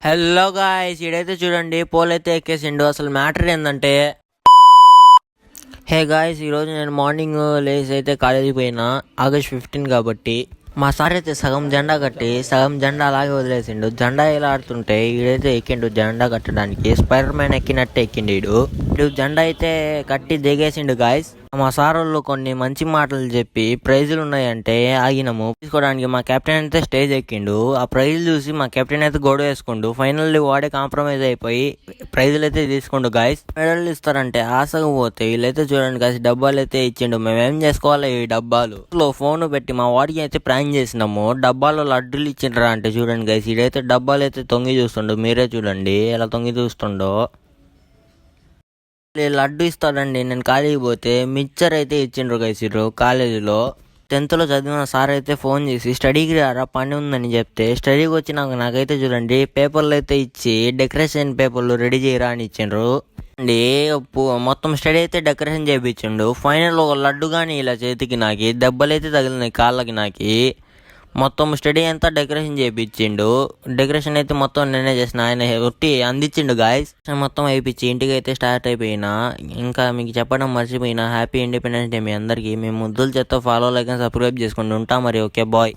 Hello guys, ఇడైతే చూడండి పోలైతే ఎక్కేసిండు. అసలు matter ఏంటంటే, హే గాయ్స్, ఈరోజు నేను మార్నింగ్ లేచి అయితే కాలేజీకి పోయినా. ఆగస్ట్ 15 కాబట్టి మా సార్ అయితే సగం జెండా కట్టి సగం జెండా అలాగే వదిలేసిండు. జెండా ఎలా ఆడుతుంటే ఈడైతే ఎక్కిండు జెండా కట్టడానికి. స్పైడర్ మ్యాన్ ఎక్కినట్టే ఎక్కిండు ఈడు జెండా అయితే కట్టి దిగేసిండు గాయ్స్. మా సార్ వాళ్ళు కొన్ని మంచి మాటలు చెప్పి ప్రైజులు ఉన్నాయంటే ఆగినాము తీసుకోవడానికి. మా కెప్టెన్ అయితే స్టేజ్ ఎక్కిండు. ఆ ప్రైజులు చూసి మా కెప్టెన్ అయితే గొడవ వేసుకుండు. ఫైనల్లీ వాడే కాంప్రమైజ్ అయిపోయి ప్రైజులు అయితే తీసుకుండు గాయస్. మెడల్ ఇస్తారంటే ఆశగా పోతే వీళ్ళైతే చూడండి గాయస్, డబ్బాలు అయితే ఇచ్చిండు. మేమేం చేసుకోవాలి ఈ డబ్బాలు లో ఫోన్ పెట్టి మా వాడికి అయితే ప్రాంక్ చేసినాము. డబ్బాలో లడ్డూలు ఇచ్చిండ్రా అంటే చూడండి గాయస్, ఇడైతే డబ్బాలు అయితే తొంగి చూస్తుండు. మీరే చూడండి ఎలా తొంగి చూస్తుండో. లడ్డు ఇస్తాడండి. నేను కాలేజీకి పోతే మిక్చర్ అయితే ఇచ్చిండ్రు గైస్. కాలేజీలో 10th చదివిన సార్ అయితే ఫోన్ చేసి స్టడీకి రారా పని ఉందని చెప్తే స్టడీకి వచ్చి నాకైతే చూడండి పేపర్లు అయితే ఇచ్చి డెకరేషన్ పేపర్లు రెడీ చేయరా అని ఇచ్చిండ్రు అండి. మొత్తం స్టడీ అయితే డెకరేషన్ చేయించిండు. ఫైనల్ ఒక లడ్డు కానీ ఇలా చేతికి నాకి దెబ్బలైతే తగిలినాయి కాళ్ళకి నాకి. మొత్తం స్టడీ అంతా డెకరేషన్ చేయించిండు. డెకరేషన్ అయితే మొత్తం నేనే చేసిన. ఆయన ఒట్టి అందించిండు గాయస్. మొత్తం అయిపించి ఇంటికి అయితే స్టార్ట్ అయిపోయినా. ఇంకా మీకు చెప్పడం మర్చిపోయినా, హ్యాపీ ఇండిపెండెన్స్ డే మీ అందరికీ. మేము ముద్దుల చేత ఫాలో లైక్ సబ్స్క్రైబ్ చేసుకుంటూ ఉంటాం మరి. Okay bye.